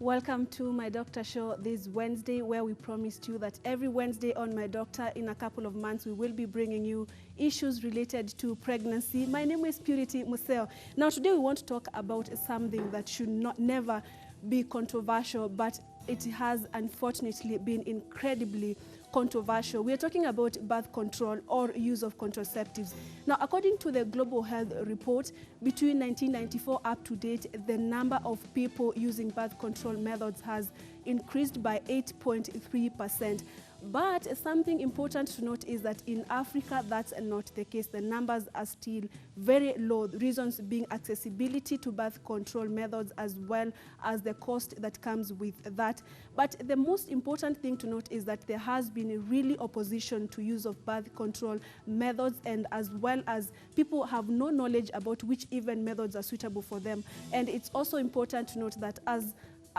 Welcome to My Doctor Show this Wednesday, where we promised you that every Wednesday on My Doctor, in a couple of months, we will be bringing you issues related to pregnancy. My name is Purity Museo. Now, today we want to talk about something that should never be controversial, but it has unfortunately been incredibly controversial. We are talking about birth control or use of contraceptives. Now, according to the Global Health Report, between 1994 up to date, the number of people using birth control methods has increased by 8.3%. But something important to note is that in Africa, that's not the case. The numbers are still very low, the reasons being accessibility to birth control methods as well as the cost that comes with that. But the most important thing to note is that there has been a really opposition to use of birth control methods, and as well as people have no knowledge about which even methods are suitable for them. And it's also important to note that as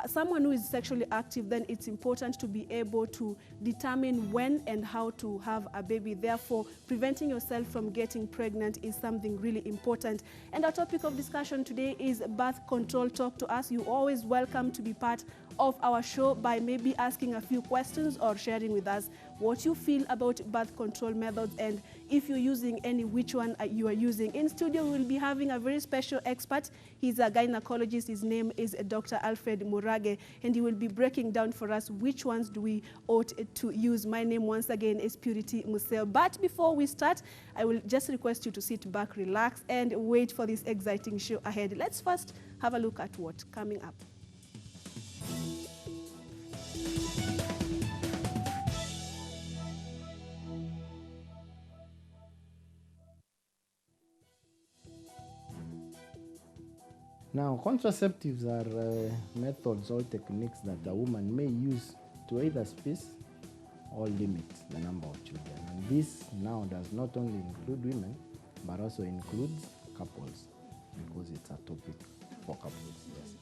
someone who is sexually active, then it's important to be able to determine when and how to have a baby. Therefore, preventing yourself from getting pregnant is something really important. And our topic of discussion today is birth control. Talk to us. You're always welcome to be part of our show by maybe asking a few questions or sharing with us what you feel about birth control methods, and if you're using any, which one you are using. In studio, we'll be having a very special expert. He's a gynecologist. His name is Dr. Alfred Murage, and he will be breaking down for us which ones do we ought to use. My name once again is Purity Museo. But before we start, I will just request you to sit back, relax, and wait for this exciting show ahead. Let's first have a look at what's coming up. Now, contraceptives are methods or techniques that a woman may use to either space or limit the number of children. And this now does not only include women, but also includes couples, because it's a topic for couples. Yes.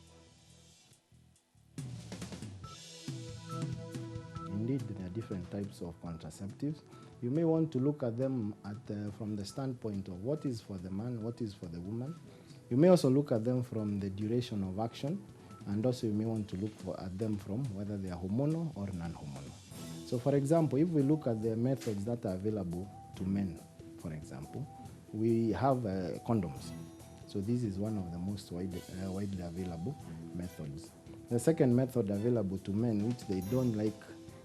Indeed, there are different types of contraceptives. You may want to look at them from the standpoint of what is for the man, what is for the woman. You may also look at them from the duration of action, and also you may want to look at them from whether they are hormonal or non-hormonal. So for example, if we look at the methods that are available to men, for example, we have condoms. So this is one of the most widely available methods. The second method available to men, which they don't like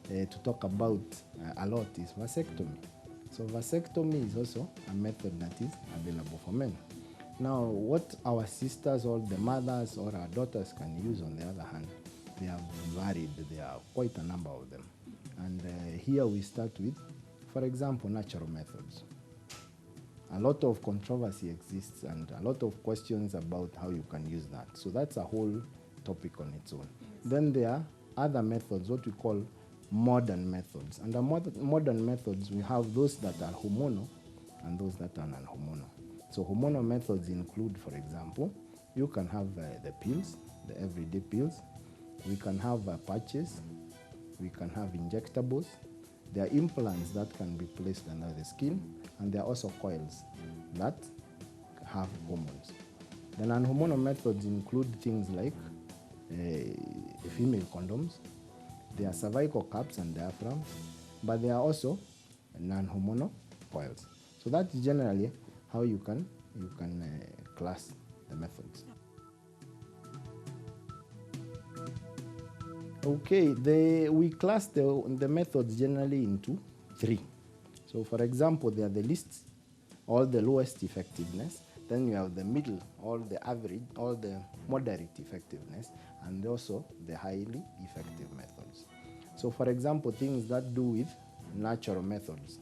to talk about a lot, is vasectomy. So vasectomy is also a method that is available for men. Now, what our sisters or the mothers or our daughters can use, on the other hand, they are varied. There are quite a number of them. And here we start with, for example, natural methods. A lot of controversy exists and a lot of questions about how you can use that. So that's a whole topic on its own. Then there are other methods, what we call modern methods. Under modern methods, we have those that are hormonal and those that are non-hormonal. So hormonal methods include, for example, you can have the pills, the everyday pills. We can have patches. We can have injectables. There are implants that can be placed under the skin, and there are also coils that have hormones. The non-hormonal methods include things like female condoms. There are cervical caps and diaphragms, but there are also non-hormonal coils. So that's generally how you can class the methods. Okay, we class the methods generally into three. So for example, there are the least or the lowest effectiveness. Then you have the middle or the average or the moderate effectiveness, and also the highly effective methods. So for example, things that do with natural methods.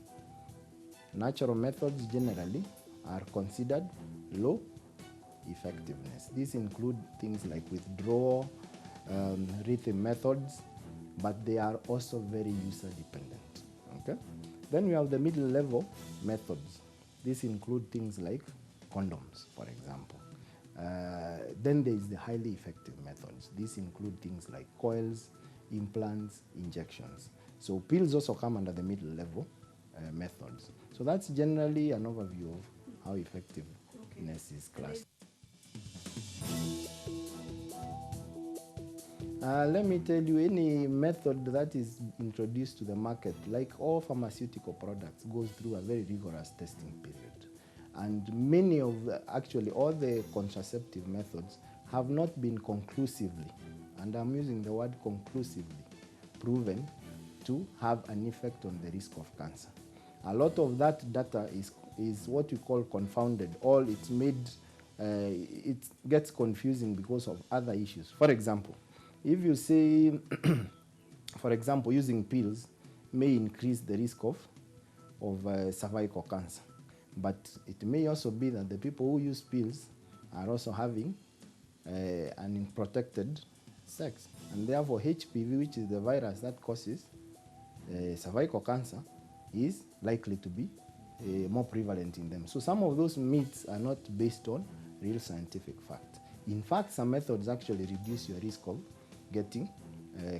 Natural methods generally are considered low effectiveness. These include things like withdrawal, rhythm methods, but they are also very user dependent. Okay? Then we have the middle level methods. These include things like condoms, for example. Then there is the highly effective methods. These include things like coils, implants, injections. So pills also come under the middle level methods. So that's generally an overview of how effectiveness is classed. Let me tell you, any method that is introduced to the market, like all pharmaceutical products, goes through a very rigorous testing period. And many of actually all the contraceptive methods have not been conclusively, and I'm using the word conclusively, proven to have an effect on the risk of cancer. A lot of that data is what we call confounded, or it's made, it gets confusing because of other issues. For example, if you say, for example, using pills may increase the risk of cervical cancer, but it may also be that the people who use pills are also having an unprotected sex, and therefore HPV, which is the virus that causes cervical cancer, is likely to be more prevalent in them. So some of those myths are not based on real scientific fact. In fact, some methods actually reduce your risk of getting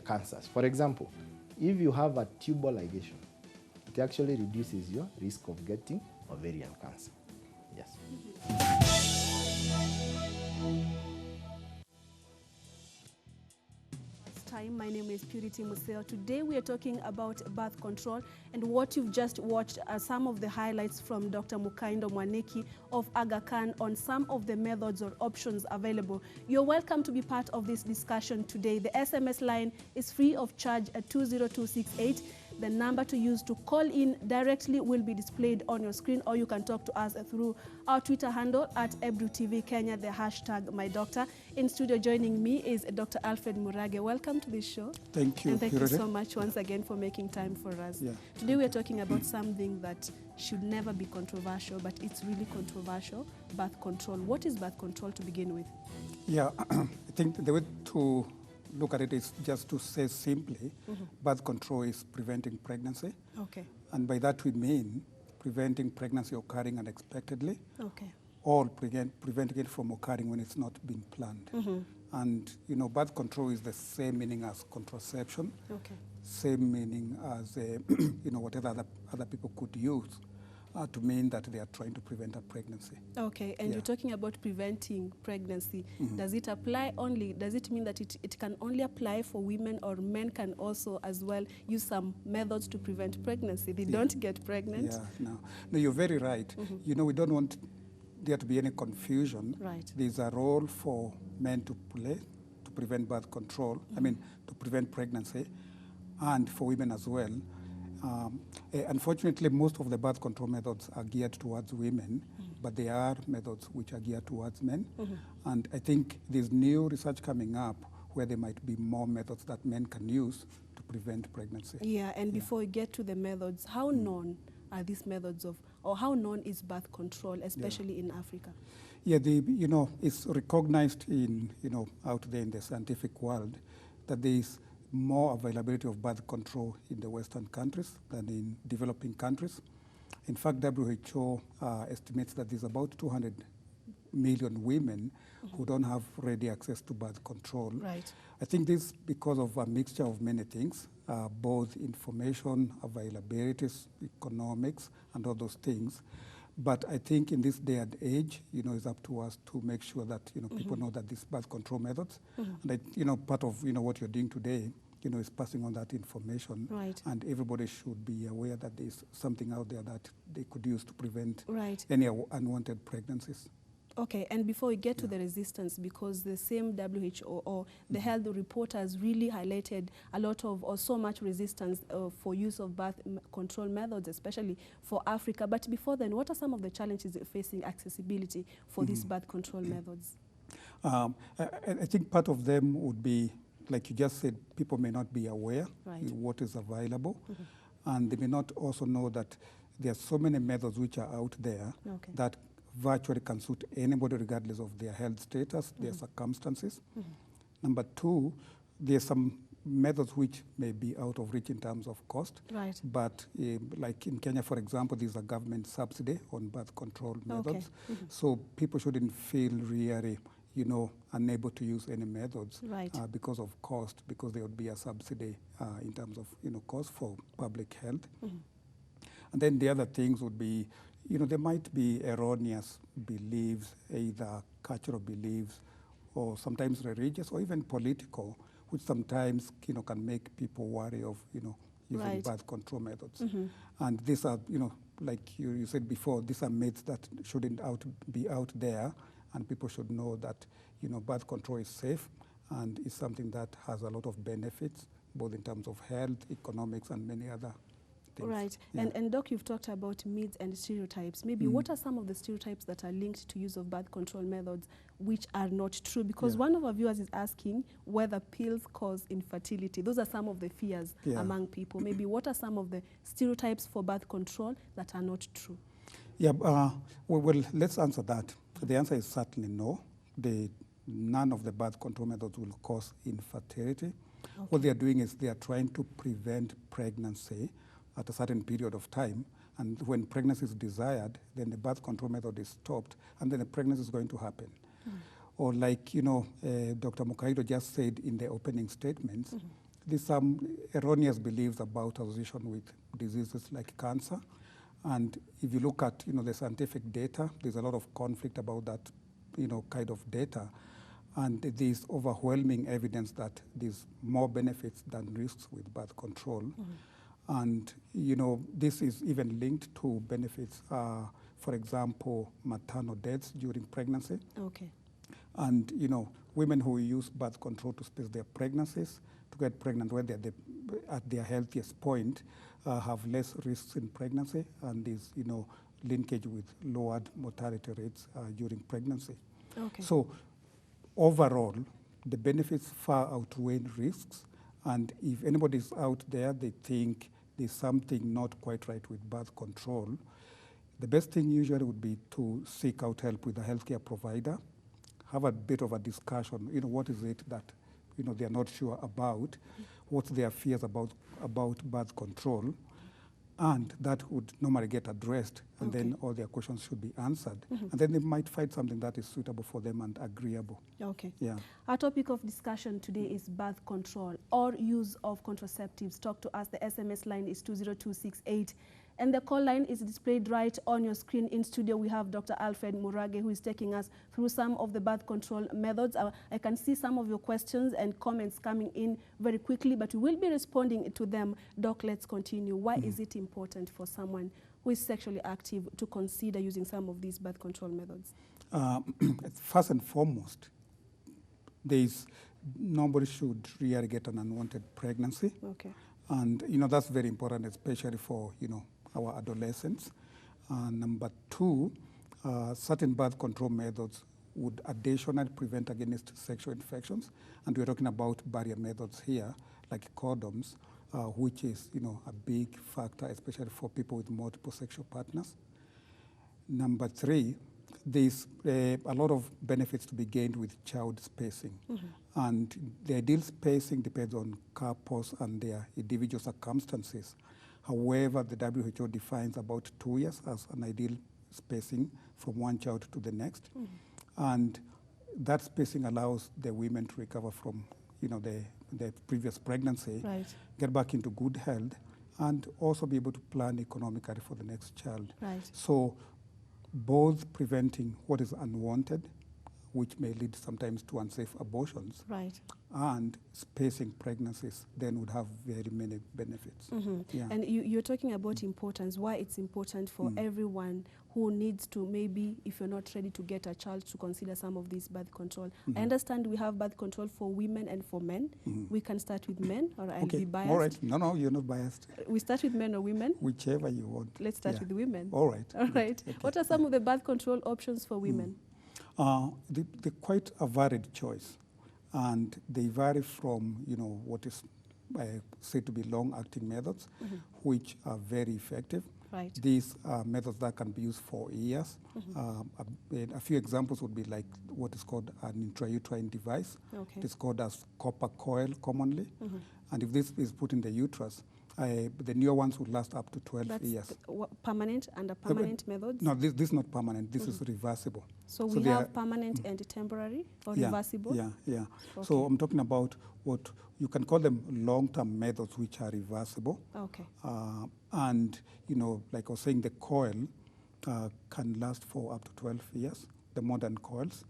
cancers. For example, if you have a tubal ligation, it actually reduces your risk of getting ovarian cancer. Yes. Time. My name is Purity Museo. Today we are talking about birth control, and what you've just watched are some of the highlights from Dr. Mukaindo Mwaniki of Aga Khan on some of the methods or options available. You're welcome to be part of this discussion today. The SMS line is free of charge at 20268. The number to use to call in directly will be displayed on your screen, or you can talk to us through our Twitter handle at EBRUTV Kenya, the hashtag MyDoctor. In studio joining me is Dr. Alfred Murage. Welcome to this show. Thank you, and thank Purity. you so much once again for making time for us. Yeah. Today we are talking about something that should never be controversial, but it's really controversial: birth control. What is birth control to begin with? Yeah, I think the way to look at it is just to say simply, birth control is preventing pregnancy. Okay. And by that we mean preventing pregnancy occurring unexpectedly, Okay. or preventing it from occurring when it's not been planned. And, you know, birth control is the same meaning as contraception, Okay. same meaning as, you know, whatever other people could use to mean that they are trying to prevent a pregnancy. Okay, and Yeah. you're talking about preventing pregnancy. Does it apply only, does it mean that it can only apply for women, or men can also as well use some methods to prevent pregnancy? They don't get pregnant? Yeah, no, you're very right. You know, we don't want there to be any confusion. Right. There's a role for men to play to prevent birth control, to prevent pregnancy, and for women as well. Unfortunately, most of the birth control methods are geared towards women, but there are methods which are geared towards men. And I think there's new research coming up where there might be more methods that men can use to prevent pregnancy. Yeah, and before we get to the methods, how known are these methods of, or how known is birth control, especially in Africa? Yeah, you know, it's recognized in, you know, out there in the scientific world that there is more availability of birth control in the Western countries than in developing countries. In fact, WHO estimates that there's about 200 million women who don't have ready access to birth control. Right. I think this is because of a mixture of many things, both information, availabilities, economics, and all those things. But I think in this day and age, you know, it's up to us to make sure that, you know, people know that these birth control methods, and you know, part of, you know, what you're doing today, you know, is passing on that information. Right. And everybody should be aware that there's something out there that they could use to prevent Right. any unwanted pregnancies. Okay, and before we get to the resistance, because the same WHO or the health reporters really highlighted a lot of, or so much resistance for use of birth control methods, especially for Africa. But before then, what are some of the challenges facing accessibility for these birth control methods? I think part of them would be, like you just said, people may not be aware what is available, and they may not also know that there are so many methods which are out there that virtually can suit anybody regardless of their health status, their circumstances. Number two, there are some methods which may be out of reach in terms of cost. Right. But like in Kenya, for example, there's a government subsidy on birth control methods. So people shouldn't feel really, you know, unable to use any methods because of cost, because there would be a subsidy in terms of, you know, cost for public health. And then the other things would be, you know, there might be erroneous beliefs, either cultural beliefs or sometimes religious or even political, which sometimes, can make people wary of, using birth control methods. And these are, like you said before, these are myths that shouldn't be out there, and people should know that, birth control is safe and is something that has a lot of benefits, both in terms of health, economics, and many other things. Right. Yeah. And Doc, you've talked about myths and stereotypes. Maybe what are some of the stereotypes that are linked to use of birth control methods which are not true? Because one of our viewers is asking whether pills cause infertility. Those are some of the fears among people. Maybe what are some of the stereotypes for birth control that are not true? Yeah, well, let's answer that. The answer is certainly no. None of the birth control methods will cause infertility. Okay. What they are doing is they are trying to prevent pregnancy at a certain period of time, and when pregnancy is desired, then the birth control method is stopped, and then the pregnancy is going to happen. Or like, Dr. Mukaido just said in the opening statements, there's some erroneous beliefs about association with diseases like cancer. And if you look at, the scientific data, there's a lot of conflict about that, kind of data. And there's overwhelming evidence that there's more benefits than risks with birth control. And, this is even linked to benefits, for example, maternal deaths during pregnancy. Okay. And, women who use birth control to space their pregnancies, to get pregnant when they're at their healthiest point, have less risks in pregnancy, and is, linkage with lowered mortality rates during pregnancy. Okay. So overall, the benefits far outweigh risks. And if anybody's out there, they think there's something not quite right with birth control, the best thing usually would be to seek out help with a healthcare provider, have a bit of a discussion, what is it that, they're not sure about, what's their fears about birth control, and that would normally get addressed, and then all their questions should be answered. And then they might find something that is suitable for them and agreeable. Okay. Yeah. Our topic of discussion today is birth control or use of contraceptives. Talk to us. The SMS line is 20268. And the call line is displayed right on your screen. In studio, we have Dr. Alfred Murage, who is taking us through some of the birth control methods. I can see some of your questions and comments coming in very quickly, but we will be responding to them. Doc, let's continue. Why is it important for someone who is sexually active to consider using some of these birth control methods? First and foremost, nobody should really get an unwanted pregnancy. Okay. And, that's very important, especially for, our adolescents. Number two, certain birth control methods would additionally prevent against sexual infections. And we're talking about barrier methods here, like condoms, which is, a big factor, especially for people with multiple sexual partners. Number three, there's a lot of benefits to be gained with child spacing. And the ideal spacing depends on couples and their individual circumstances. However, the WHO defines about 2 years as an ideal spacing from one child to the next. And that spacing allows the women to recover from, the previous pregnancy, get back into good health, and also be able to plan economically for the next child. So both preventing what is unwanted, which may lead sometimes to unsafe abortions, and spacing pregnancies then would have very many benefits. Yeah. And you're talking about importance, why it's important for everyone who needs to, maybe if you're not ready to get a child, to consider some of these birth control. I understand we have birth control for women and for men. We can start with men, or I'll be biased. All right. No, you're not biased. We start with men or women? Whichever you want. Let's start with women. All right. All right. Okay. What are some of the birth control options for women? They're quite a varied choice, and they vary from what is said to be long-acting methods, which are very effective. These are methods that can be used for years. A few examples would be like what is called an intrauterine device. It's called as copper coil commonly, and if this is put in the uterus, the newer ones would last up to 12 years. Permanent and a permanent methods? No, this is not permanent. This is reversible. So we have permanent and temporary, or reversible? Yeah. Okay. So I'm talking about what you can call them long-term methods, which are reversible. Okay. And, like I was saying, the coil can last for up to 12 years, the modern coils.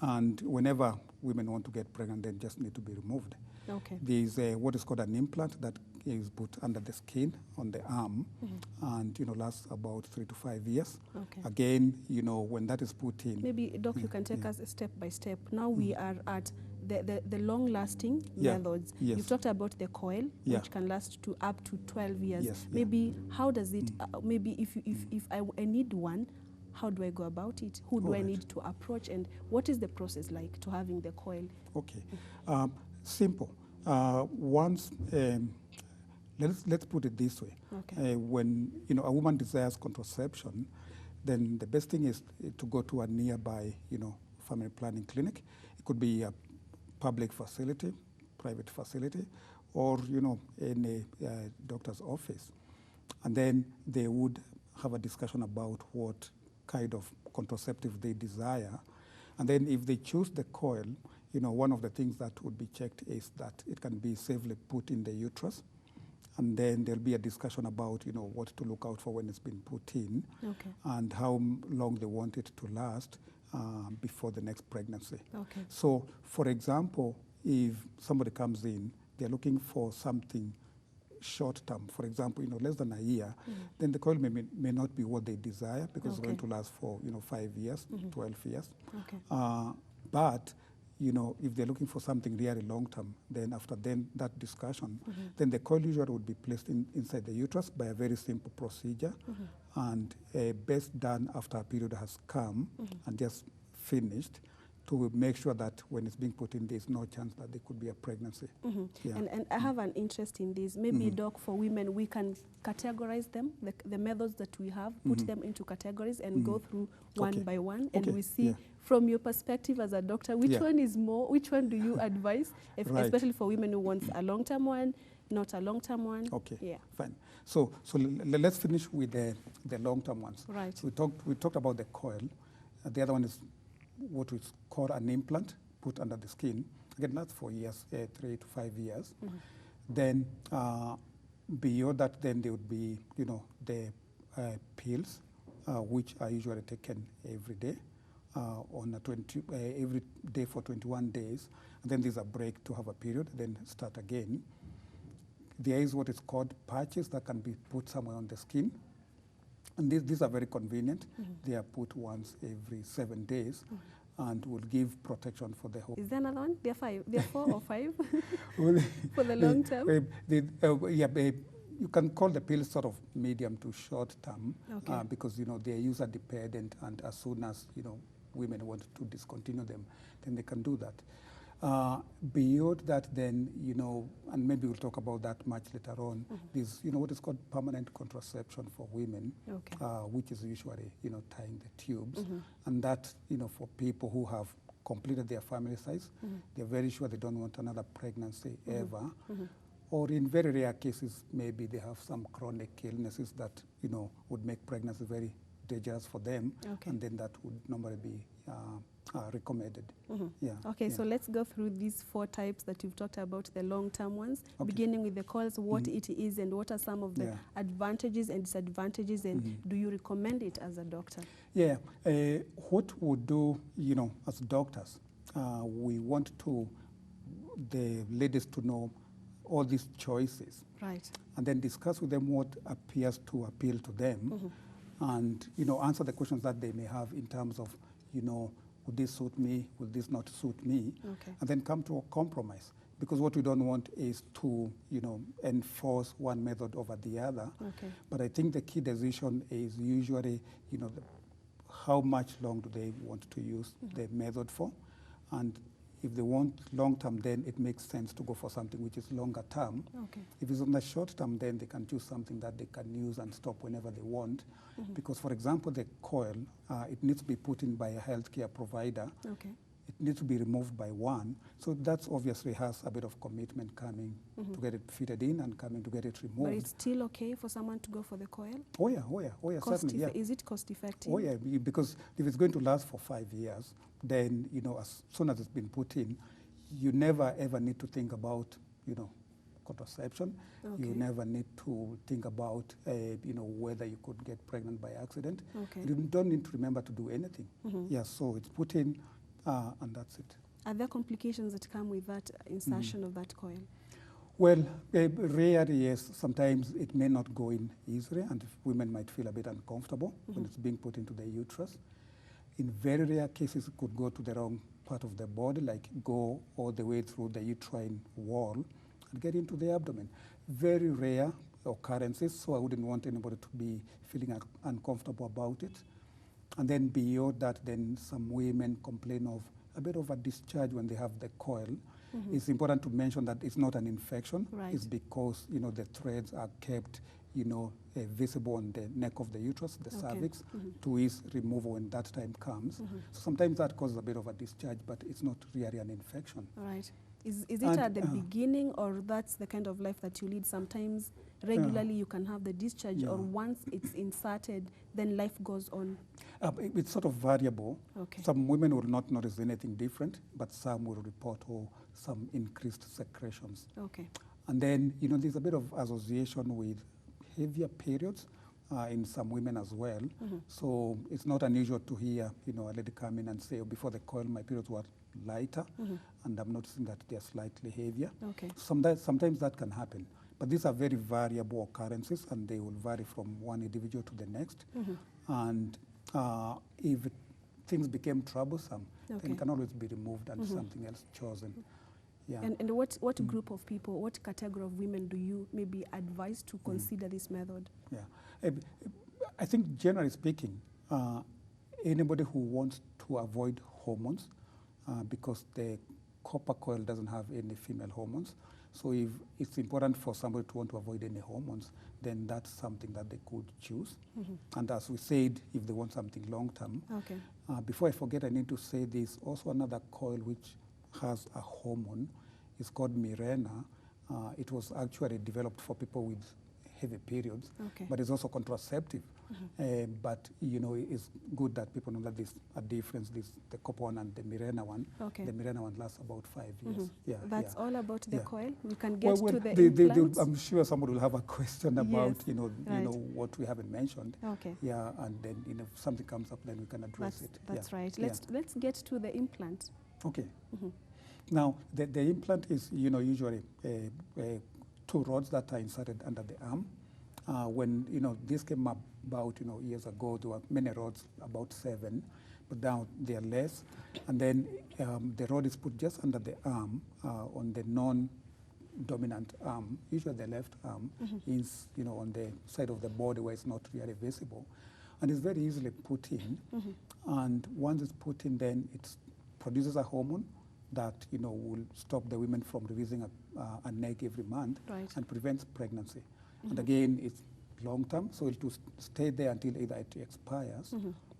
And whenever women want to get pregnant, they just need to be removed. Okay. There's what is called an implant that is put under the skin on the arm, and lasts about 3 to 5 years. Okay. Again, when that is put in. Maybe, Doc, you can take us step by step. Now we are at the long-lasting methods. Yes. You've talked about the coil, which can last to up to 12 years. Yes. Maybe how does it? Maybe if I need one, how do I go about it? Who do I need to approach, and what is the process like to having the coil? Okay, simple. Once. Let's put it this way. Okay. When a woman desires contraception, then the best thing is to go to a nearby family planning clinic. It could be a public facility, private facility, or in a doctor's office, and then they would have a discussion about what kind of contraceptive they desire, and then if they choose the coil, one of the things that would be checked is that it can be safely put in the uterus. And then there'll be a discussion about, what to look out for when it's been put in, and how long they want it to last before the next pregnancy. Okay. So, for example, if somebody comes in, they're looking for something short term, for example, less than a year, then the coil may not be what they desire, because it's going to last for 5 years, 12 years. Okay. But if they're looking for something really long term, then after that discussion, then the coil usually would be placed inside the uterus by a very simple procedure, and best done after a period has come and just finished, to make sure that when it's being put in, there's no chance that there could be a pregnancy. Yeah. And I have an interest in this. Maybe, Doc, for women, we can categorize them, the methods that we have, put them into categories and go through one by one, and we see from your perspective as a doctor, which one is more, which one do you advise, especially for women who want a long-term one, not a long-term one? Okay, yeah. Fine. So let's finish with the long-term ones. Right. So we talked about the coil. The other one is what we call an implant put under the skin. Again, that's for years, 3 to 5 years. Then beyond that, then there would be, the pills, which are usually taken every day, every day for 21 days. And then there's a break to have a period, then start again. There is what is called patches that can be put somewhere on the skin. And these are very convenient. They are put once every 7 days and will give protection for the whole. Is there another one? There are 5. There are 4 or 5 for the long term? You can call the pills sort of medium to short term, because they're user dependent, and as soon as women want to discontinue them, then they can do that. Beyond that, then, and maybe we'll talk about that much later on, there's, what is called permanent contraception for women, which is usually, tying the tubes. And that, for people who have completed their family size, they're very sure they don't want another pregnancy ever. Or in very rare cases, maybe they have some chronic illnesses that, would make pregnancy very dangerous for them. And then that would normally be recommended. So let's go through these 4 types that you've talked about, the long-term ones, beginning with the coils, what it is and what are some of the advantages and disadvantages, and do you recommend it as a doctor? What we do, as doctors, we want the ladies to know all these choices, and then discuss with them what appears to appeal to them, and answer the questions that they may have in terms of, would this suit me? Will this not suit me? And then come to a compromise. Because what we don't want is to, enforce one method over the other. But I think the key decision is usually, how much long do they want to use the method for? And if they want long term, then it makes sense to go for something which is longer term. If it's on the short term, then they can choose something that they can use and stop whenever they want. Because, for example, the coil, it needs to be put in by a healthcare provider. It needs to be removed by one. So that obviously has a bit of commitment coming to get it fitted in and coming to get it removed. But it's still okay for someone to go for the coil? Oh yeah, certainly. Is it cost effective? Oh yeah, because if it's going to last for 5 years, then, as soon as it's been put in, you never ever need to think about, contraception. You never need to think about, whether you could get pregnant by accident. You don't need to remember to do anything. So it's put in, and that's it. Are there complications that come with that insertion of that coil? Well, rarely, yes. Sometimes it may not go in easily, and women might feel a bit uncomfortable when it's being put into the uterus. In very rare cases, it could go to the wrong part of the body, like go all the way through the uterine wall and get into the abdomen. Very rare occurrences, so I wouldn't want anybody to be feeling uncomfortable about it. And then beyond that, then some women complain of a bit of a discharge when they have the coil. It's important to mention that it's not an infection. Right. It's because, you know, the threads are kept, you know, visible on the neck of the uterus, the cervix, to ease removal when that time comes. So sometimes that causes a bit of a discharge, but it's not really an infection. All right. Is it at the beginning, or that's the kind of life that you lead? Sometimes regularly you can have the discharge, or once it's inserted, then life goes on? It's sort of variable. Okay. Some women will not notice anything different, but some will report some increased secretions. Okay. And then, you know, there's a bit of association with heavier periods in some women as well. So it's not unusual to hear, you know, a lady come in and say, oh, before the coil, my periods were lighter, and I'm noticing that they're slightly heavier. Okay. Sometimes that can happen. But these are very variable occurrences, and they will vary from one individual to the next. And if things became troublesome, then it can always be removed and something else chosen. Yeah. And what group of people, what category of women do you maybe advise to consider this method? Yeah. I think generally speaking, anybody who wants to avoid hormones, because the copper coil doesn't have any female hormones, so if it's important for somebody to want to avoid any hormones, then that's something that they could choose. And as we said, if they want something long-term, Okay. Before I forget, I need to say this, also another coil which has a hormone is called Mirena. It was actually developed for people with heavy periods, Okay. but it's also contraceptive. But, you know, it's good that people know that there's a difference, the copper one and the Mirena one. Okay. The Mirena one lasts about 5 years. Yeah, That's yeah. all about the Yeah. coil. We can get to the they, implants. I'm sure somebody will have a question about, Yes, you know, right. what we haven't mentioned. Okay. Yeah, and then, you know, if something comes up, then we can address it. That's Yeah. right. Yeah. Let's get to the implant. Okay. Now, the implant is, you know, usually 2 rods that are inserted under the arm. When, you know, this came about, you know, years ago, there were many rods, about 7, but now they are less. And then the rod is put just under the arm, on the non-dominant arm, usually the left arm, is, you know, on the side of the body where it's not really visible. And it's very easily put in. And once it's put in, then it produces a hormone that, you know, will stop the women from releasing an egg every month, Right. and prevents pregnancy. And again, it's long-term, so it will stay there until either it expires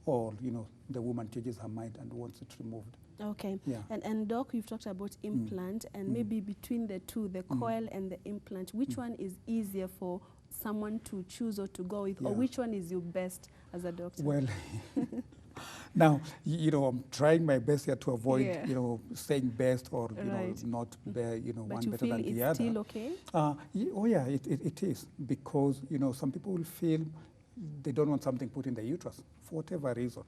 or, you know, the woman changes her mind and wants it removed. Okay. Yeah. And Doc, you've talked about implant, and maybe between the two, the coil and the implant, which one is easier for someone to choose or to go with, or Yeah. which one is your best as a doctor? Well, now, you know, I'm trying my best here to avoid, Yeah. you know, saying best or, you Right. know, not, you know, But one you better feel than the it's other. still okay? Oh yeah, it is, because, you know, some people will feel they don't want something put in the uterus for whatever reason,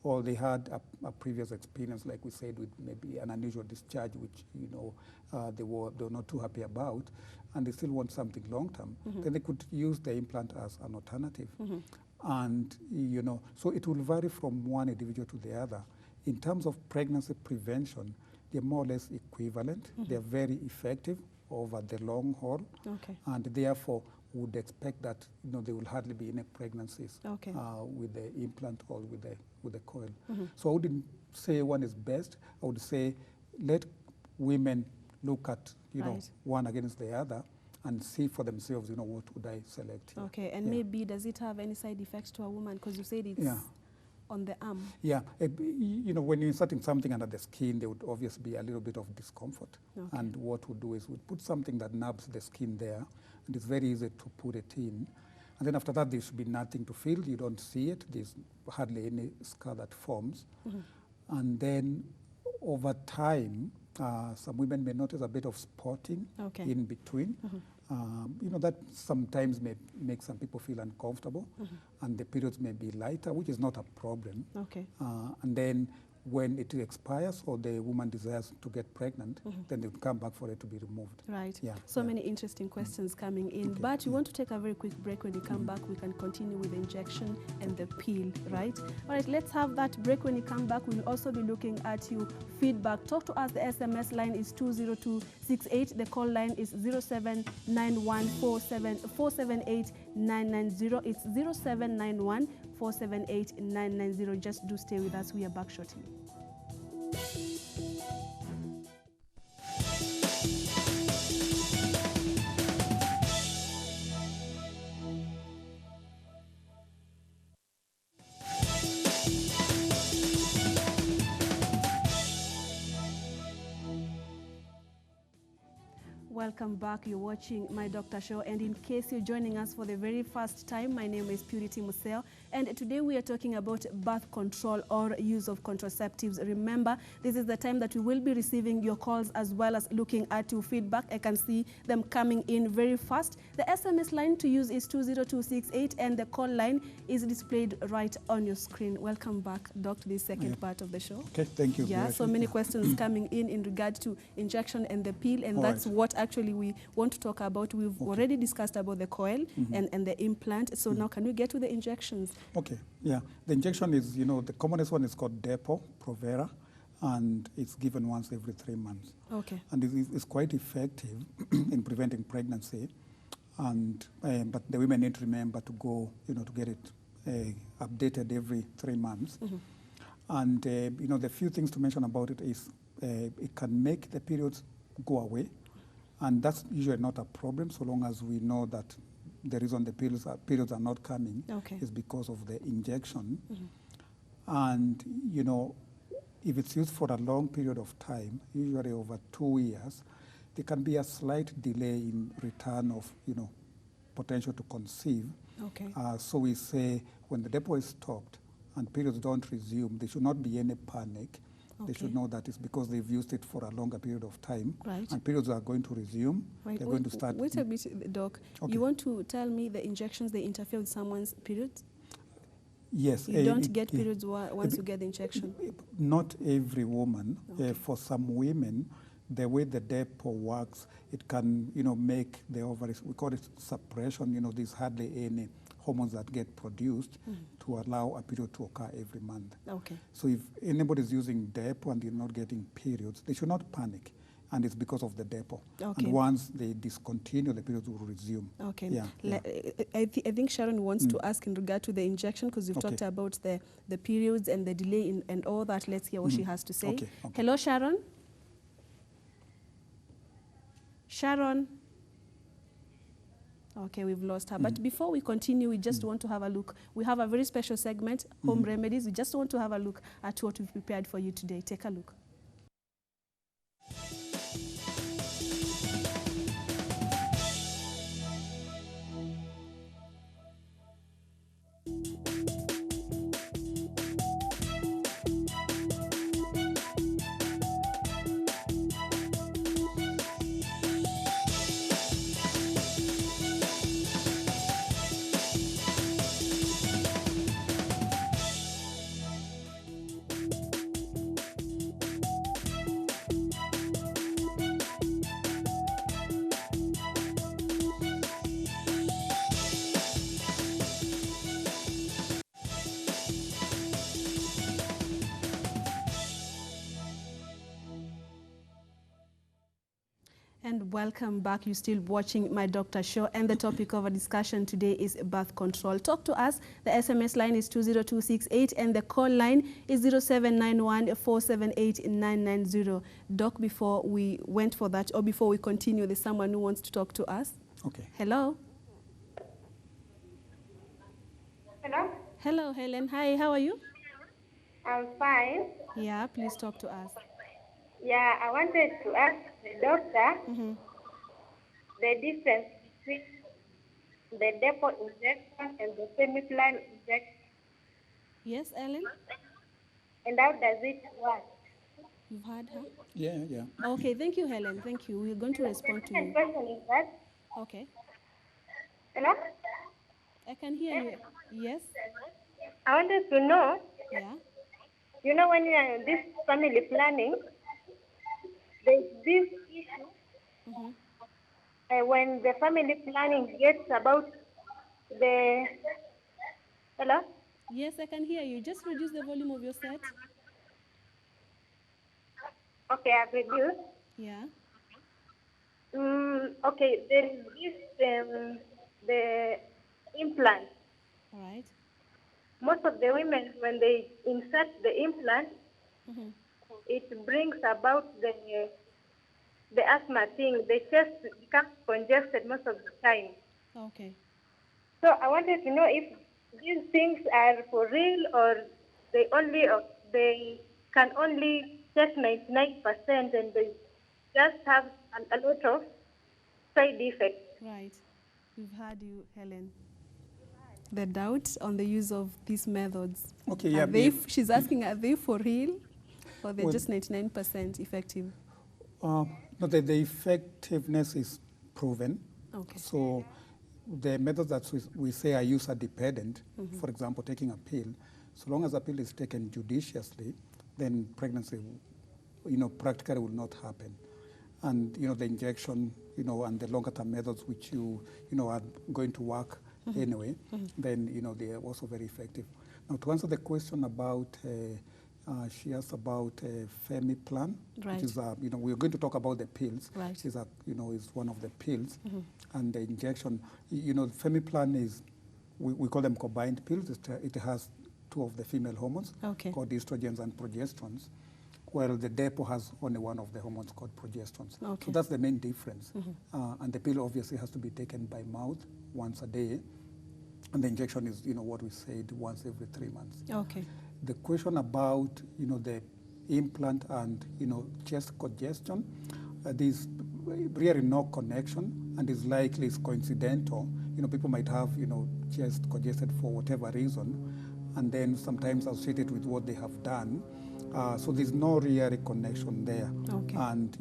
or they had a previous experience, like we said, with maybe an unusual discharge, which, you know, they were not too happy about, and they still want something long term. Then they could use the implant as an alternative. And, you know, so it will vary from one individual to the other. In terms of pregnancy prevention, they're more or less equivalent. They're very effective over the long haul. Okay. And therefore would expect that, you know, there will hardly be any pregnancies Okay. with the implant or with the coil. So I wouldn't say one is best. I would say let women look at, you know, Right. one against the other and see for themselves, you know, what would I select here. Okay, and Yeah. maybe does it have any side effects to a woman? Because you said it's Yeah. on the arm. Yeah, you know, when you're inserting something under the skin, there would obviously be a little bit of discomfort. Okay. And what we'll do is we'll put something that nubs the skin there, and it's very easy to put it in. And then after that, there should be nothing to feel. You don't see it. There's hardly any scar that forms. And then over time, some women may notice a bit of spotting Okay. in between. You know, that sometimes may make some people feel uncomfortable, and the periods may be lighter, which is not a problem. Okay. And then when it expires or the woman desires to get pregnant, then they would come back for it to be removed. Right. Yeah. So many interesting questions coming in. Okay. But we want to take a very quick break. When we come back, we can continue with the injection and the pill, right? All right, let's have that break. When we come back, we'll also be looking at your feedback. Talk to us. The SMS line is 20268. The call line is 0791478990. It's 0791478990. Just do stay with us. We are back shortly. Welcome back. You're watching My Doctor Show, and in case you're joining us for the very first time, my name is Purity Museo, and today we are talking about birth control or use of contraceptives. Remember, this is the time that we will be receiving your calls as well as looking at your feedback. I can see them coming in very fast. The SMS line to use is 20268, and the call line is displayed right on your screen. Welcome back, Doc, to this second part of the show. Okay, thank you. Yeah, so many questions coming in regard to injection and the pill, and that's what actually we want to talk about. We've already discussed about the coil and the implant. So now can we get to the injections? Okay, yeah. The injection is, the commonest one is called Depo, Provera, and it's given once every 3 months. Okay. And it's quite effective in preventing pregnancy. And but the women need to remember to go, to get it updated every 3 months. And, the few things to mention about it is it can make the periods go away. And that's usually not a problem so long as we know that the reason the periods are not coming is because of the injection. And, if it's used for a long period of time, usually over 2 years, there can be a slight delay in return of, potential to conceive. Okay. So we say when the Depo is stopped and periods don't resume, there should not be any panic. They should know that it's because they've used it for a longer period of time. Right. And periods are going to resume. Right. They're going to start. Wait a bit, Doc. Okay. You want to tell me the injections, they interfere with someone's periods? Yes. You don't get periods once you get the injection? Not every woman. For some women, the way the Depo works, it can, make the ovaries, we call it suppression, there's hardly any hormones that get produced to allow a period to occur every month. Okay. So if anybody's using Depo and they're not getting periods, they should not panic. And it's because of the Depo. Okay. And once they discontinue, the periods will resume. Okay. Yeah. I think Sharon wants to ask in regard to the injection, because you've talked about the periods and the delay and all that. Let's hear what she has to say. Okay. Hello, Sharon? Sharon? Okay, we've lost her. But before we continue, we just want to have a look. We have a very special segment, Home Remedies. We just want to have a look at what we've prepared for you today. Take a look. And welcome back. You're still watching My Doctor Show, and the topic of our discussion today is birth control. Talk to us. The SMS line is 20268 and the call line is 0791478990. Doc, before we went for that, or before we continue, there's someone who wants to talk to us. Okay. Hello. Hello? Hello, Helen. Hi, how are you? I'm fine. Yeah, please talk to us. Yeah, I wanted to ask the doctor the difference between the Depo injection and the semi-plan injection. Yes, Ellen? And how does it work? You've heard her? Yeah. Okay, thank you, Helen. Thank you. We're going to respond to The you. question is that, Okay. hello? I can hear you. Yes? I wanted to know Yeah? you know, when you are in this family planning, there's this issue when the family planning gets about the, hello? Yes, I can hear you. Just reduce the volume of your set. Okay, I've reduced. Yeah. Okay, there is this, the implant. All right. Most of the women, when they insert the implant, it brings about the asthma thing. The chest becomes congested most of the time. Okay. So I wanted to know if these things are for real or they can only take 99% and they just have a lot of side effects. Right. We've heard you, Helen. The doubt on the use of these methods. Okay, Are yeah. they, she's asking, are they for real or they're Well, just 99% effective? No, the effectiveness is proven. Okay. So the methods that we say are user dependent, for example, taking a pill, so long as a pill is taken judiciously, then pregnancy, practically will not happen. And, the injection, and the longer term methods which are going to work anyway, then, they are also very effective. Now, to answer the question about, she asked about Femiplan, Right. which is, we're going to talk about the pills. Right. Which is, is one of the pills. And the injection, Femiplan is, we call them combined pills. It has two of the female hormones Okay. called estrogens and progesterones, while the depot has only one of the hormones called progesterones. Okay. So that's the main difference. And the pill obviously has to be taken by mouth once a day. And the injection is, what we said, once every 3 months. Okay. The question about, the implant and, chest congestion, there's really no connection and is likely is coincidental. People might have, chest congested for whatever reason, and then sometimes associated with what they have done. So there's no real connection there. Okay. And,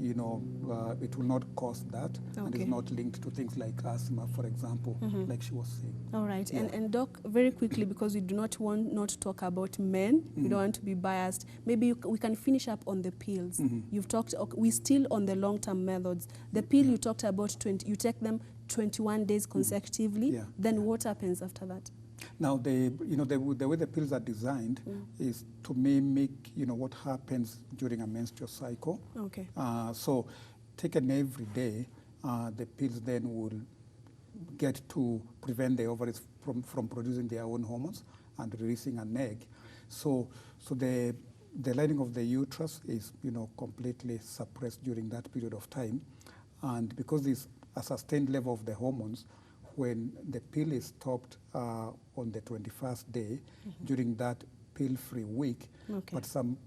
it will not cause that, and Okay. is not linked to things like asthma, for example, like she was saying. All right. Yeah. And Doc, very quickly, because we do not want not to talk about men, we don't want to be biased, maybe we can finish up on the pills. You've talked, we still on the long-term methods. The pill you talked about, you take them 21 days consecutively, Yeah. then what happens after that? Now, the way the pills are designed is to mimic, what happens during a menstrual cycle. Okay. So, taken every day, the pills then will get to prevent the ovaries from producing their own hormones and releasing an egg. So the lining of the uterus is, completely suppressed during that period of time, and because there's a sustained level of the hormones, when the pill is stopped on the 21st day during that pill-free week, Okay. but some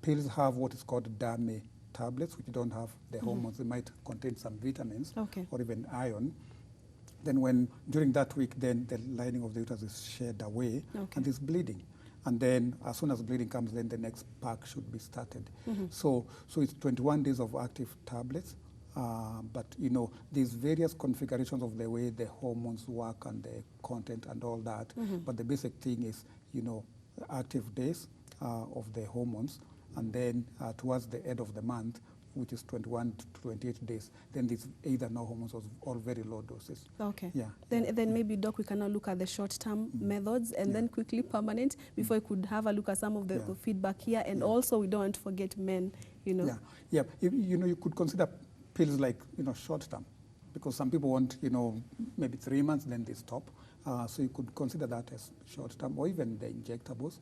pills have what is called DAME tablets, which don't have the hormones. They might contain some vitamins Okay. or even iron. Then during that week, then the lining of the uterus is shed away, Okay. and there's bleeding. And then as soon as bleeding comes, then the next pack should be started. So it's 21 days of active tablets. But, there's various configurations of the way the hormones work and the content and all that. But the basic thing is, active days of the hormones. And then towards the end of the month, which is 21 to 28 days, then there's either no hormones or very low doses. Okay. Yeah. Then maybe, Doc, we can now look at the short-term methods and then quickly permanent before we could have a look at some of the feedback here. And also, we don't want to forget men, Yeah. You could consider pills like, short-term, because some people want, maybe 3 months, then they stop. So you could consider that as short-term, or even the injectables,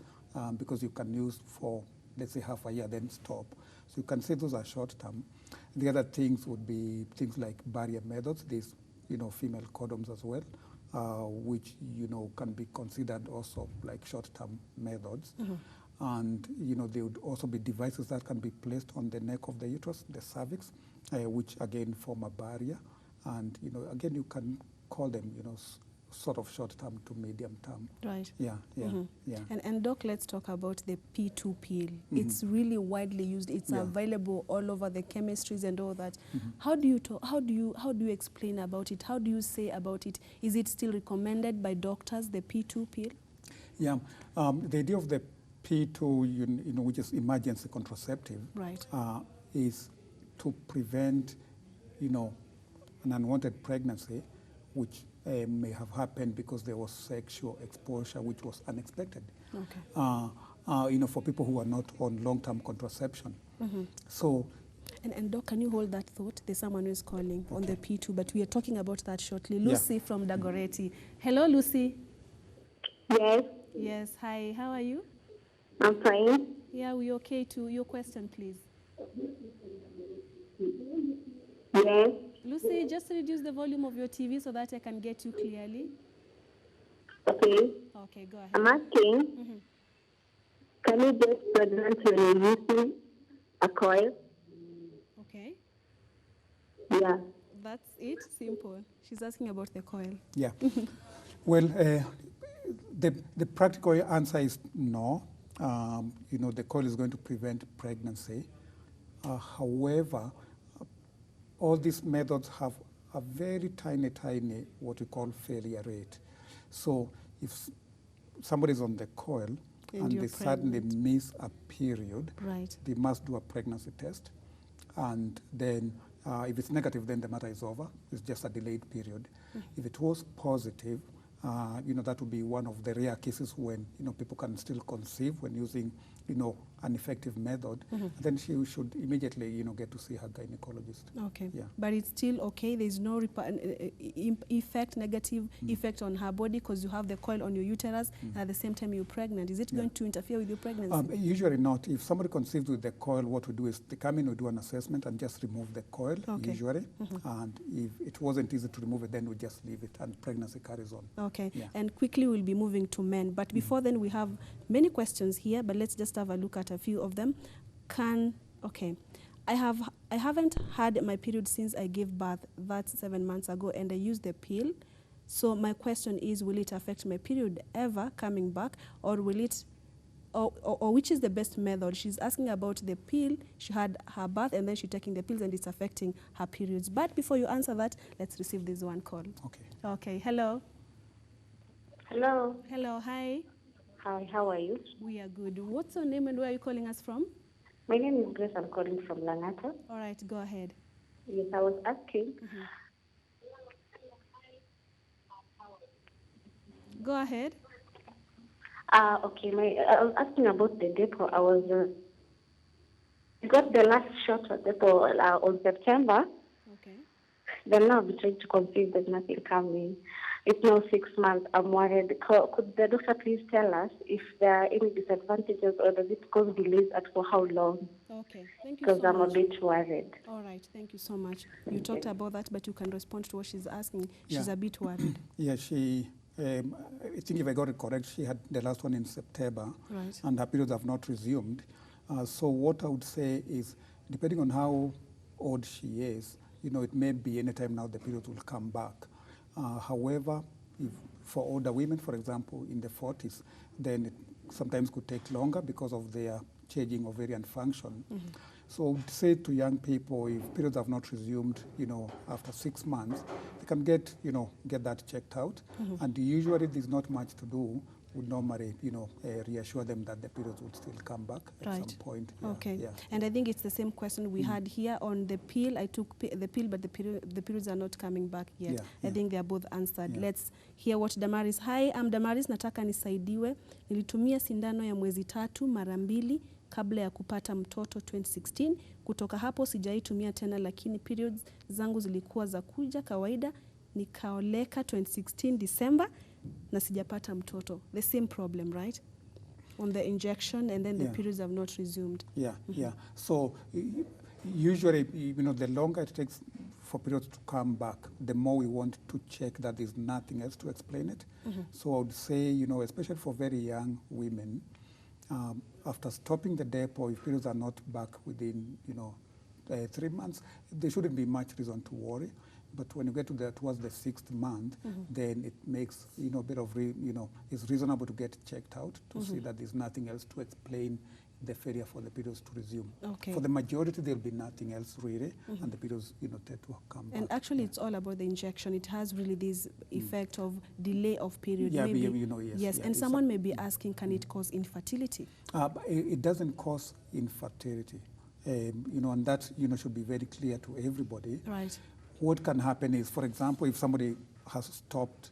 because you can use for, let's say, half a year, then stop. So you can say those are short-term. The other things would be things like barrier methods. There's, female condoms as well, which, can be considered also like short-term methods. And, there would also be devices that can be placed on the neck of the uterus, the cervix, which again form a barrier. And, again, you can call them, sort of short-term to medium-term. Right. Yeah. And Doc, let's talk about the P2 pill. It's really widely used. It's available all over the chemistries and all that. How do you explain about it? How do you say about it? Is it still recommended by doctors, the P2 pill? Yeah. The idea of the P2, you know, which is emergency contraceptive, Right. is to prevent, you know, an unwanted pregnancy, which may have happened because there was sexual exposure, which was unexpected. Okay. You know, for people who are not on long-term contraception. So, And Doc, can you hold that thought? There's someone who is calling on the P2, but we are talking about that shortly. Lucy from Dagoretti. Hello, Lucy. Yes, Yes, hi. How are you? I'm fine. Yeah, we okay too. Your question, please. Yes, Lucy, just reduce the volume of your TV so that I can get you clearly. okay. Okay, go ahead. I'm asking, can you get pregnant when you're using a coil? Okay, Yeah. that's it. Simple. She's asking about the coil. yeah. Well, the practical answer is no. You know, the coil is going to prevent pregnancy. However, all these methods have a very tiny, what we call failure rate. So if somebody's on the coil and you're they suddenly pregnant. miss a period, Right. they must do a pregnancy test. And then if it's negative, then the matter is over. It's just a delayed period. If it was positive, you know, that would be one of the rare cases when, you know, people can still conceive when using, you know, an effective method. Then she should immediately, you know, get to see her gynecologist. Okay. Yeah. But it's still okay. There's no negative effect on her body because you have the coil on your uterus and at the same time you're pregnant. Is it going to interfere with your pregnancy? Usually not. If somebody conceives with the coil, what we do is they come in, we do an assessment and just remove the coil, Okay. usually. And if it wasn't easy to remove it, then we just leave it and pregnancy carries on. Okay. Yeah. And quickly we'll be moving to men. But before then, we have many questions here, but let's just have a look at a few of them. I haven't had my period since I gave birth. That's 7 months ago, and I used the pill. So my question is, will it affect my period ever coming back, or will it, or which is the best method? She's asking about the pill. She had her birth and then she's taking the pills and it's affecting her periods. But before you answer that, let's receive this one call. Okay. Okay, hello. Hello. Hello, hi. Hi, how are you? We are good. What's your name and where are you calling us from? My name is Grace. I'm calling from Langata. All right, go ahead. Yes, I was asking. Go ahead. Okay, I was asking about the depot. I got the last shot of depot on September. Okay. Then now I'm trying to conceive. There's nothing coming. It's now 6 months. I'm worried. Could the doctor please tell us if there are any disadvantages or does it cause delays and for how long? Okay, thank you Because so I'm much. a bit worried. All right, thank you so much. You talked about that, but you can respond to what she's asking. She's a bit worried. Yeah, she, I think if I got it correct, she had the last one in September, Right. and her periods have not resumed. So what I would say is, depending on how old she is, you know, it may be any time now the periods will come back. However, if for older women, for example, in the 40s, then it sometimes could take longer because of their changing ovarian function. So I would say to young people, if periods have not resumed, you know, after 6 months, they can get, you know, get that checked out. And usually there's not much to do. Would normally, you know, reassure them that the periods would still come back at some point. Yeah, Okay. Yeah. And I think it's the same question we had here on the pill. I took the pill, but the periods are not coming back yet. Yeah, I think they are both answered. Yeah. Let's hear what Damaris. Hi, I'm Damaris. Nataka nisaidiwe. Nilitumia sindano ya mwezi 3 mara 2 kabla ya kupata mtoto 2016. Kutoka hapo sijaitumia tena, lakini periods zangu zilikuwa za kuja kawaida. Nikaoleka 2016 December na sijapata mtoto. The same problem, right? On the injection and then the periods have not resumed. Yeah, yeah. So usually, you know, the longer it takes for periods to come back, the more we want to check that there's nothing else to explain it. So I would say, you know, especially for very young women, after stopping the depot, if periods are not back within, you know, 3 months, there shouldn't be much reason to worry. But when you get to towards the 6th month, then it makes, you know, a bit of, it's reasonable to get checked out to see that there's nothing else to explain, the failure for the periods to resume. Okay. For the majority, there'll be nothing else really, and the periods, tend to come back. And actually, it's all about the injection. It has really this effect of delay of period. Yeah, maybe, yes. Yes, Yeah, and someone may be asking, can it cause infertility? But it doesn't cause infertility, and that should be very clear to everybody. Right. What can happen is, for example, if somebody has stopped,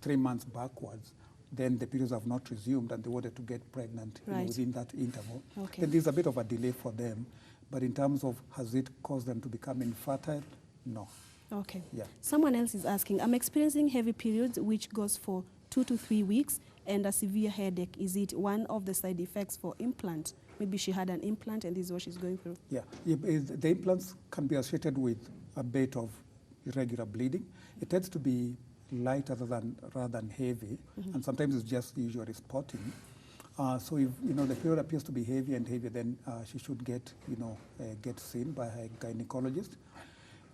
3 months backwards, then the periods have not resumed and they wanted to get pregnant within that interval, Okay. then there's a bit of a delay for them. But in terms of has it caused them to become infertile? No. Okay. Yeah. Someone else is asking, I'm experiencing heavy periods which goes for 2 to 3 weeks and a severe headache. Is it one of the side effects for implant? Maybe she had an implant and this is what she's going through. Yeah, the implants can be associated with a bit of irregular bleeding. It tends to be lighter rather than heavy, and sometimes it's just usually spotting. So if the period appears to be heavy and heavy, then she should get seen by her gynecologist.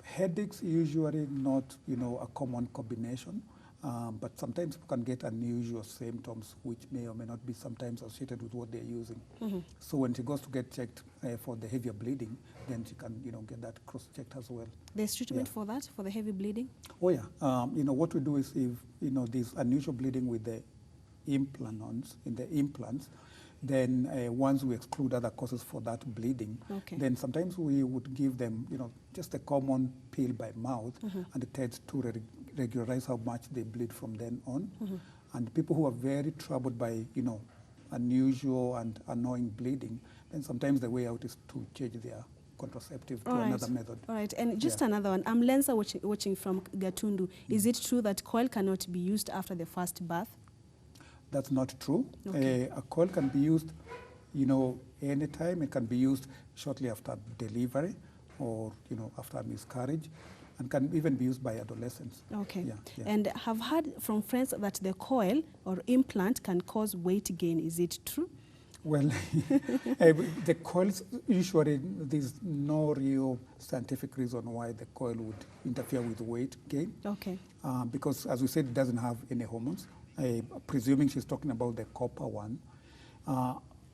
Headaches usually not a common combination, but sometimes people can get unusual symptoms which may or may not be sometimes associated with what they're using. So when she goes to get checked for the heavier bleeding, then she can get that cross-checked as well. There's treatment for that, for the heavy bleeding? Oh yeah, what we do is if there's unusual bleeding with the implants, then once we exclude other causes for that bleeding, then sometimes we would give them just a common pill by mouth, and it tends to regularize how much they bleed from then on. And people who are very troubled by unusual and annoying bleeding, then sometimes the way out is to change their contraceptive to another method. All right, and just another one. I'm Lensa watching from Gatundu. Is it true that coil cannot be used after the first birth? That's not true. Okay. A coil can be used, anytime. It can be used shortly after delivery or, after a miscarriage, and can even be used by adolescents. Okay. Yeah. And have heard from friends that the coil or implant can cause weight gain. Is it true? Well, the coils, usually there's no real scientific reason why the coil would interfere with weight gain. Okay. Because, as we said, it doesn't have any hormones. Presuming she's talking about the copper one.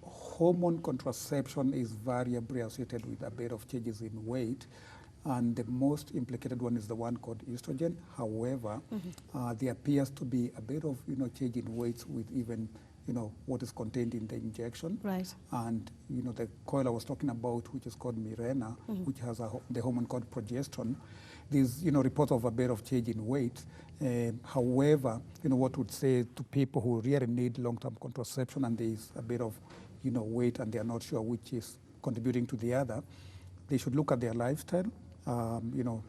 Hormone contraception is variably associated with a bit of changes in weight, and the most implicated one is the one called estrogen. However, there appears to be a bit of change in weights with even what is contained in the injection. Right. And the coil I was talking about, which is called Mirena, which has the hormone called progesterone. There's reports of a bit of change in weight. However, what would say to people who really need long-term contraception and there's a bit of weight and they're not sure which is contributing to the other, they should look at their lifestyle,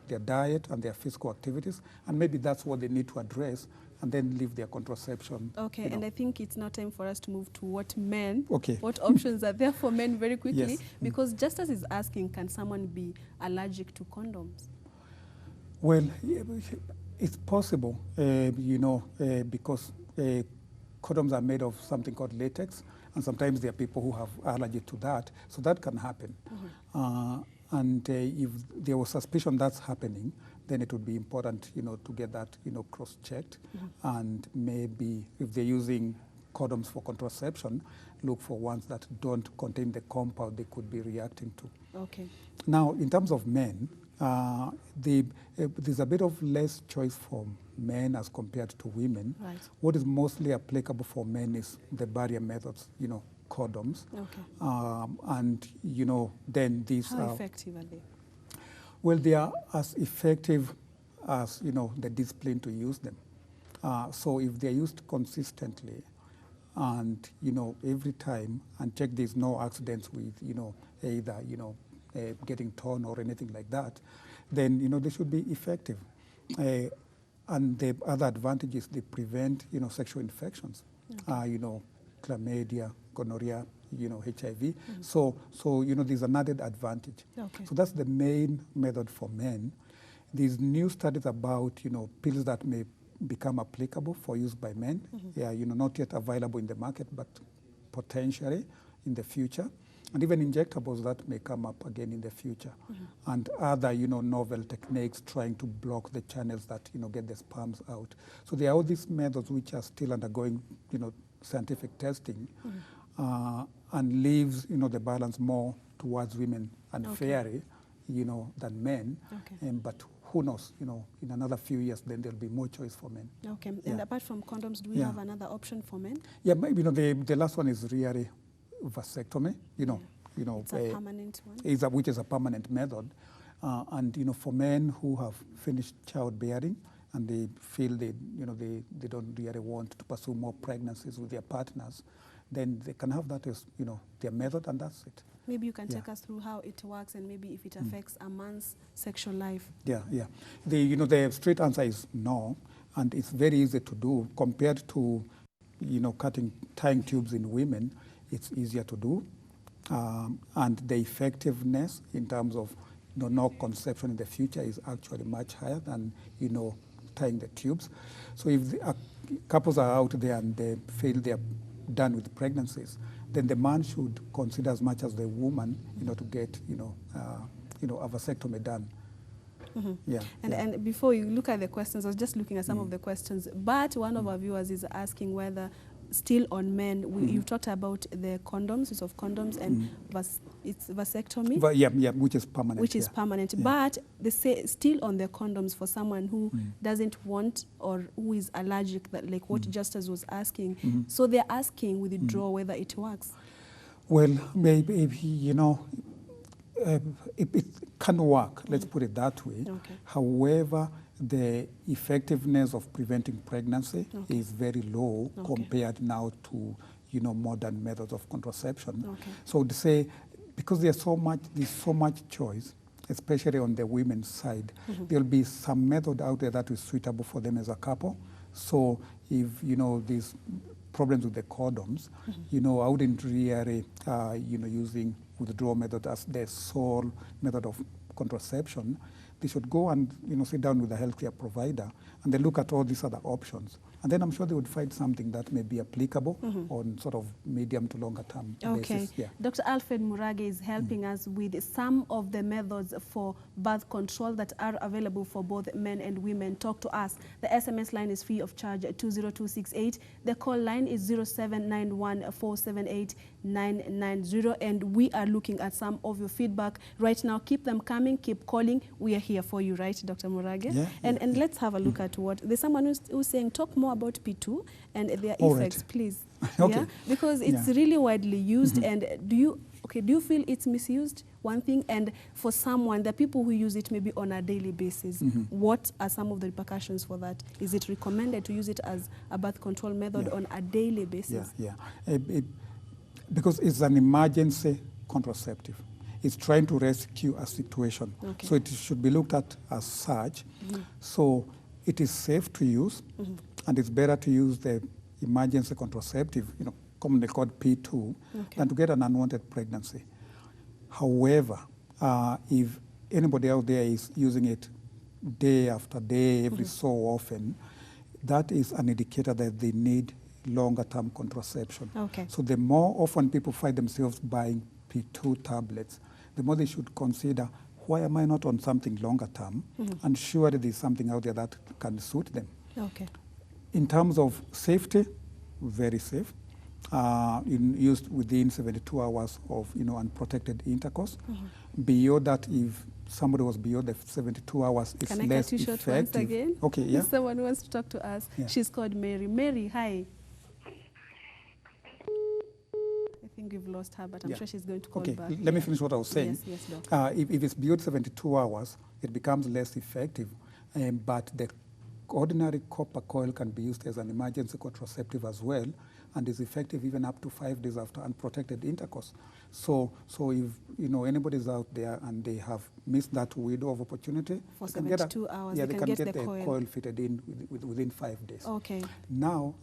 their diet and their physical activities, and maybe that's what they need to address, and then leave their contraception. Okay, and I think it's now time for us to move to what options are there for men very quickly, because Justice is asking, can someone be allergic to condoms? Well, it's possible, because condoms are made of something called latex, and sometimes there are people who have allergy to that, so that can happen. And if there was suspicion that's happening, then it would be important, to get that, cross-checked, and maybe if they're using condoms for contraception, look for ones that don't contain the compound they could be reacting to. Okay. Now, in terms of men, there's a bit of less choice for men as compared to women. Right. What is mostly applicable for men is the barrier methods, condoms. Okay. And, then these How effective are they? Well, they are as effective as, the discipline to use them. So if they're used consistently and, every time, and check there's no accidents with, either, getting torn or anything like that, then, they should be effective. And the other advantage is they prevent, sexual infections, chlamydia, gonorrhea, HIV. So there's an added advantage. Okay. So that's the main method for men. There's new studies about, pills that may become applicable for use by men. Yeah, not yet available in the market, but potentially in the future. And even injectables that may come up again in the future. And other, novel techniques trying to block the channels that, get the sperms out. So there are all these methods which are still undergoing, scientific testing. and leaves, the balance more towards women unfairly, than men. Okay. But who knows, in another few years, then there'll be more choice for men. Okay. And apart from condoms, do we have another option for men? Yeah, maybe, the last one is really vasectomy, It's a permanent one? which is a permanent method. And, for men who have finished childbearing and they feel they don't really want to pursue more pregnancies with their partners, then they can have that as, their method, and that's it. Maybe you can take us through how it works and maybe if it affects a man's sexual life. Yeah. The straight answer is no, and it's very easy to do compared to, tying tubes in women. It's easier to do, and the effectiveness in terms of no conception in the future is actually much higher than tying the tubes. So if couples are out there and they feel they're done with pregnancies, then the man should consider as much as the woman, to get, a vasectomy done. And before you look at the questions, I was just looking at some of the questions, but one of our viewers is asking whether still on men, you talked about the condoms, use of condoms, and it's vasectomy. But yeah, which is permanent. Which is permanent. But they say still on the condoms for someone who doesn't want or who is allergic, like what Justice was asking. So they're asking withdrawal whether it works. Well, maybe, it can work, let's put it that way. Okay. However, the effectiveness of preventing pregnancy is very low compared now to, modern methods of contraception. So to say, because there's so much choice, especially on the women's side, there'll be some method out there that is suitable for them as a couple. So if, these problems with the condoms, I wouldn't really, using withdrawal method as the sole method of contraception. They should go and sit down with a healthcare provider and they look at all these other options. And then I'm sure they would find something that may be applicable on sort of medium to longer term basis. Yeah. Dr. Alfred Murage is helping us with some of the methods for birth control that are available for both men and women. Talk to us. The SMS line is free of charge at 20268. The call line is 0791-478-990. And we are looking at some of your feedback right now. Keep them coming, keep calling. We are here for you, right, Dr. Murage? Yeah. And let's have a look at what there's someone who's saying talk more about P2 and their effects, please. Okay. Yeah? Because it's really widely used. And do you feel it's misused? One thing, and for someone, the people who use it maybe on a daily basis, what are some of the repercussions for that? Is it recommended to use it as a birth control method on a daily basis? Because it's an emergency contraceptive. It's trying to rescue a situation. So it should be looked at as such. So it is safe to use, and it's better to use the emergency contraceptive, commonly called P2, than to get an unwanted pregnancy. However, if anybody out there is using it day after day, every so often, that is an indicator that they need longer-term contraception. So the more often people find themselves buying P2 tablets, the more they should consider, why am I not on something longer term? And surely there's something out there that can suit them. In terms of safety, very safe. Used within 72 hours of unprotected intercourse. Beyond that, if somebody was beyond the 72 hours, it's Can less I cut you short effective. once again? Okay, yeah. Someone wants to talk to us. She's called Mary. Mary, hi. I think we've lost her, but I'm sure she's going to call back. Let me finish what I was saying. Yes, Doc. If it's beyond 72 hours, it becomes less effective, but the ordinary copper coil can be used as an emergency contraceptive as well, and is effective even up to 5 days after unprotected intercourse. So if anybody's out there and they have missed that window of opportunity, for 72 hours, they can get the coil fitted in within 5 days. Now,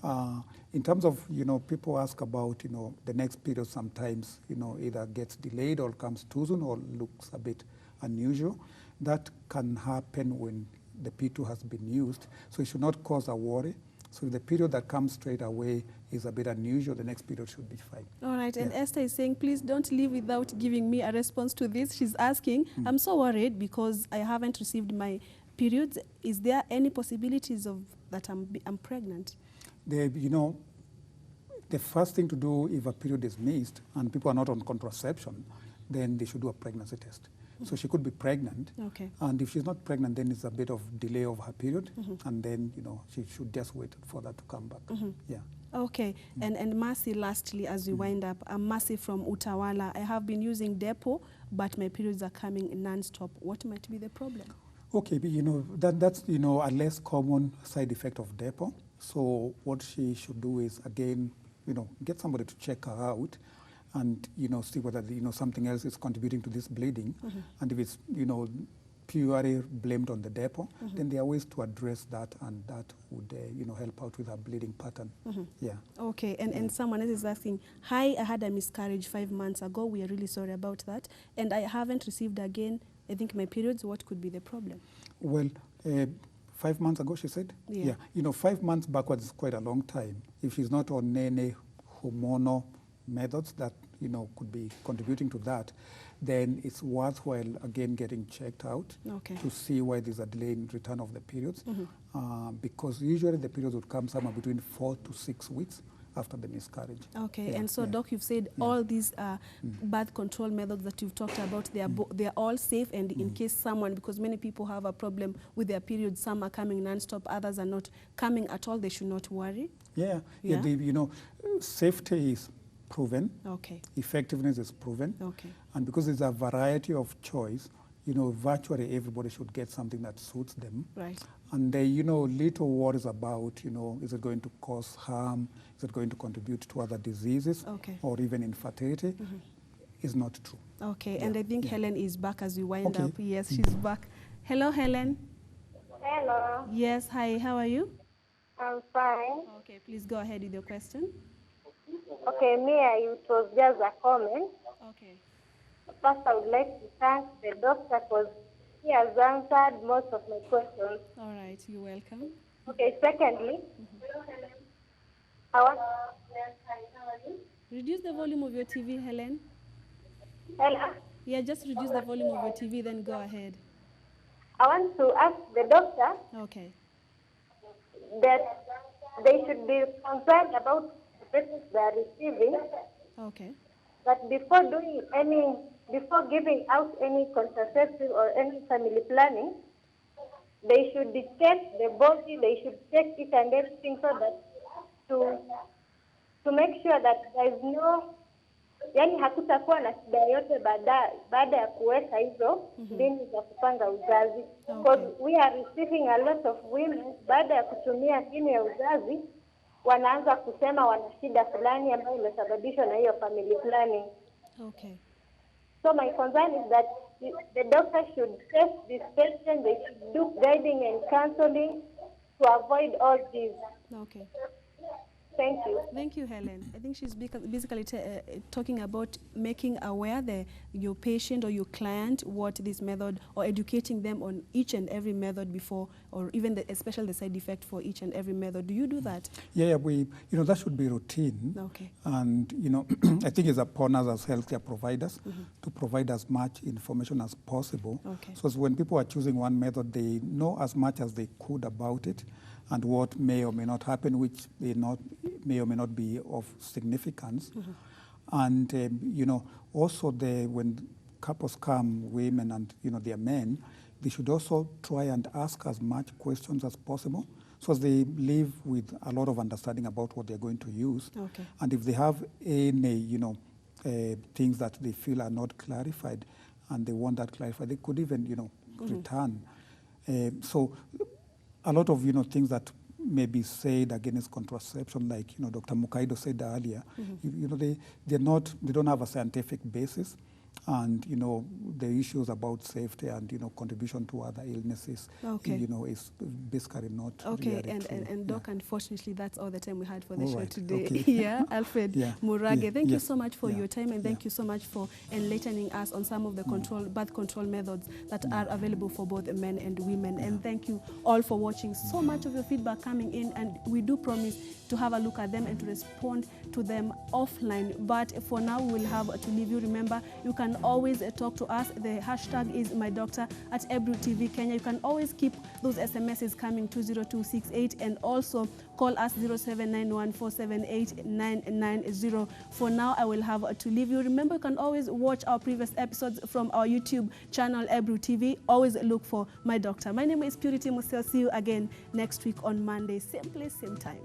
in terms of people ask about the next period sometimes either gets delayed or comes too soon or looks a bit unusual. That can happen when the P2 has been used, so it should not cause a worry. So if the period that comes straight away is a bit unusual, the next period should be fine. All right, and Esther is saying, please don't leave without giving me a response to this. She's asking, I'm so worried because I haven't received my periods. Is there any possibilities of that I'm pregnant? the first thing to do if a period is missed and people are not on contraception, then they should do a pregnancy test. So she could be pregnant, Okay. and if she's not pregnant, then it's a bit of delay of her period, and then she should just wait for that to come back. Yeah. Okay, and Mercy, lastly, as we wind up, I'm Mercy from Utawala. I have been using Depo, but my periods are coming non-stop. What might be the problem? Okay, but that's a less common side effect of Depo. So what she should do is, again, get somebody to check her out, and see whether something else is contributing to this bleeding, and if it's purely blamed on the Depo, then there are ways to address that, and that would help out with her bleeding pattern. Yeah. Okay, and someone else is asking, hi, I had a miscarriage 5 months ago. We are really sorry about that, and I haven't received again, I think, my periods. What could be the problem? Well, 5 months ago, she said? Yeah. 5 months backwards is quite a long time. If she's not on any hormonal methods that could be contributing to that, then it's worthwhile again getting checked out to see why there's a delay in return of the periods, because usually the periods would come somewhere between 4 to 6 weeks after the miscarriage. Okay, and so Doc, you've said all these birth control methods that you've talked about, they are all safe, and in case someone, because many people have a problem with their periods, some are coming non-stop, others are not coming at all, they should not worry? Safety is proven. Okay. Effectiveness is proven. Okay. And because there's a variety of choice, virtually everybody should get something that suits them. Right. And little worries about, is it going to cause harm? Is it going to contribute to other diseases? Okay. Or even infertility? Is not true. Okay, and I think Helen is back as we wind up. Yes, she's back. Hello, Helen. Hello. Yes, hi, how are you? I'm fine. Okay, please go ahead with your question. Okay, it was just a comment. Okay. First, I would like to thank the doctor because he has answered most of my questions. All right, you're welcome. Okay, secondly, I want Reduce the volume of your TV, Helen. Hello? Yeah, just reduce the volume of your TV, then go ahead. I want to ask the doctor Okay. that they should be concerned about the patients they are receiving, Okay. but before giving out any contraceptive or any family planning, they should check the body, they should check it and everything so that to make sure that there is no, hakutakuwa na shida yote baada ya kuweka hizo mbinu za kupanga uzazi. Because we are receiving a lot of women, baada ya kutumia mbinu ya uzazi, wanaanza kusema wana shida fulani ambayo imesababishwa na hiyo family planning. Okay. So my concern is that the doctor should test this patient, they should do guiding and counseling to avoid all this. Okay. Thank you. Thank you, Helen. I think she's basically talking about making aware your patient or your client what this method, or educating them on each and every method before, or even especially the side effect for each and every method. Do you do that? Yeah, we, that should be routine. Okay. And, I think it's upon us as healthcare providers to provide as much information as possible. Okay. So when people are choosing one method, they know as much as they could about it, and what may or may not happen, which may or may not be of significance. And, also when couples come, women and, their men, they should also try and ask as much questions as possible, so as they live with a lot of understanding about what they're going to use. Okay. And if they have any, things that they feel are not clarified and they want that clarified, they could even, return. So a lot of, things that may be said against contraception, like, Dr. Mukaido said earlier, they don't have a scientific basis. And, the issues about safety and, contribution to other illnesses, is basically not really true. And Doc, unfortunately, that's all the time we had for the show today. Okay. Yeah, Alfred Murage, thank you so much for your time, and thank you so much for enlightening us on some of the birth control methods that are available for both men and women. And thank you all for watching. So much of your feedback coming in, and we do promise to have a look at them and to respond to them offline. But for now, we'll have to leave you. Remember, you can can always talk to us. The hashtag is MyDoctor at Ebru TV Kenya. You can always keep those SMSs coming 20268 and also call us 0791478990. For now, I will have to leave you. Remember, you can always watch our previous episodes from our YouTube channel, Ebru TV. Always look for My Doctor. My name is Purity Musel. See you again next week on Monday, same place, same time.